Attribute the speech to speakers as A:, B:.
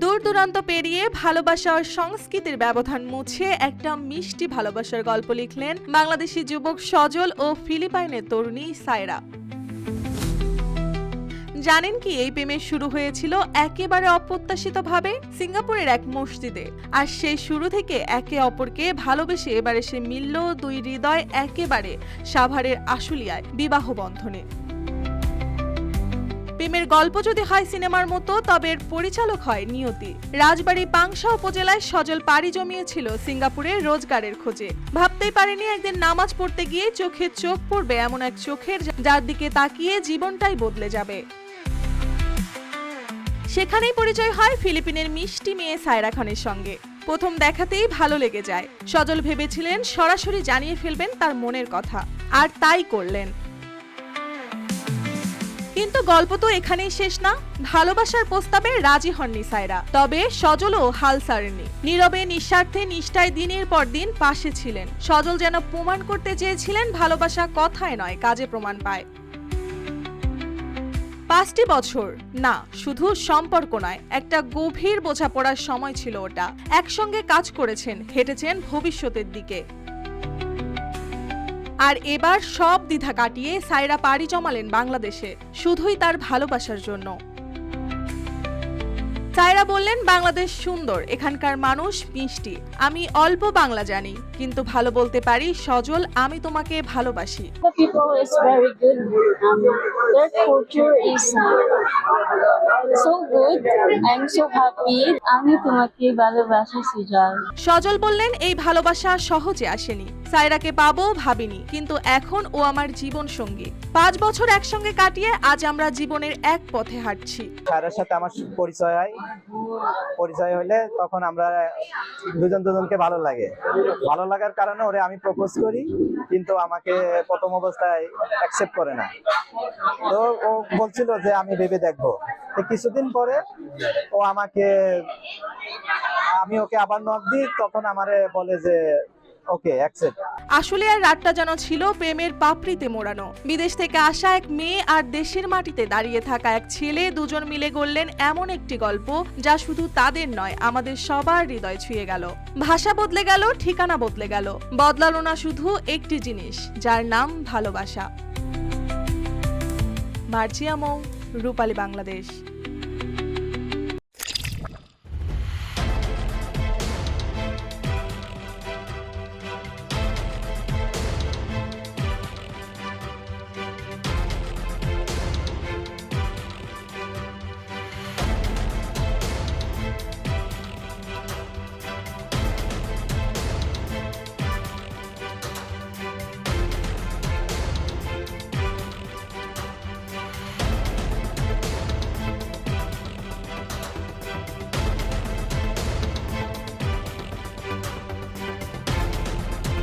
A: দূর দূরান্ত পেরিয়ে ভালোবাসা ও সংস্কৃতির ব্যবধান মুছে একটা মিষ্টি ভালোবাসার গল্প লিখলেন বাংলাদেশি যুবক সজল ও ফিলিপাইনের তরুণী সায়রা। জানেন কি, এই প্রেমের শুরু হয়েছিল একেবারে অপ্রত্যাশিতভাবে সিঙ্গাপুরের এক মসজিদে। আর সেই শুরু থেকে একে অপরকে ভালোবেসে এবারে সে মিলল দুই হৃদয় একেবারে সাভারের আশুলিয়ায় বিবাহ বন্ধনে। প্রেমের গল্প যদি হয় সিনেমার মতো, তবে এর পরিচালক হয় নিয়তি। রাজবাড়ী পাংশা উপজেলায় সজল পাড়ি জমিয়েছিল সিঙ্গাপুরে রোজগারের খোঁজে। ভাবতেই পারেনি একদিন নামাজ পড়তে গিয়ে চোখে চোখ পড়বে এমন এক চোখের, যার দিকে তাকিয়ে জীবনটাই বদলে যাবে। সেখানেই পরিচয় হয় ফিলিপিনের মিষ্টি মেয়ে সায়রা খানের সঙ্গে। প্রথম দেখাতেই ভালো লেগে যায়। সজল ভেবেছিলেন সরাসরি জানিয়ে ফেলবেন তার মনের কথা, আর তাই করলেন। কিন্তু গল্প তো এখানেই শেষ না। ভালোবাসার প্রস্তাবে রাজি হননি সায়রা, তবে সজলও হাল ছাড়েননি। নীরবে নিঃস্বার্থে নিষ্ঠায় দিনের পর দিন পাশে ছিলেন। সজল যেন প্রমাণ করতে চেয়েছিলেন ভালোবাসা কথায় নয়, কাজে প্রমাণ পায়। 5টি বছর না, শুধু সম্পর্ক নয়, একটা গভীর বোঝাপড়ার সময় ছিল ওটা। একসঙ্গে কাজ করেছেন, হেঁটেছেন ভবিষ্যতের দিকে। আর এবার সব দ্বিধা কাটিয়ে সায়রা পাড়ি জমালেন বাংলাদেশে, শুধুই তার ভালোবাসার জন্য। সায়রা বললেন, বাংলাদেশ সুন্দর, এখানকার মানুষ মিষ্টি। আমি অল্প বাংলা জানি, কিন্তু ভালো বলতে পারি, সজল আমি তোমাকে ভালোবাসি।
B: The people is very good. Their culture is so good. I'm so happy. আমি তোমাকে ভালোবাসি সুজল।
A: সজল বললেন, এই ভালোবাসা সহজে আসেনি। সায়রাকে পাবো ভাবিনি, কিন্তু এখন ও আমার জীবন সঙ্গী। 5 বছর একসঙ্গে কাটিয়ে আজ আমরা জীবনের এক পথে হাঁটছি।
C: সায়রার সাথে আমার পরিচয় হলে তখন আমরা দুজনকে ভালো লাগে। ভালো লাগার কারণে ওরে আমি প্রপোজ করি, কিন্তু আমাকে প্রথম অবস্থায় অ্যাকসেপ্ট করে না। তো ও বলছিল যে আমি ভেবে দেখবো। তো কিছুদিন পরে ও আমি ওকে আবার নক দিই, তখন আমারে বলে যে ওকে অ্যাকসেপ্ট।
A: আসলে আর রাতটা যেন ছিল প্রেমের পাপড়িতে মোড়ানো। বিদেশ থেকে আসা এক মেয়ে আর দেশের মাটিতে দাঁড়িয়ে থাকা এক ছেলে, দুজন মিলে গড়লেন এমন একটি গল্প যা শুধু তাদের নয়, আমাদের সবার হৃদয় ছুঁয়ে গেল। ভাষা বদলে গেল, ঠিকানা বদলে গেল, বদলালো না শুধু একটি জিনিস, যার নাম ভালোবাসা। মার্জিয়া মৌ, রূপালী বাংলাদেশ।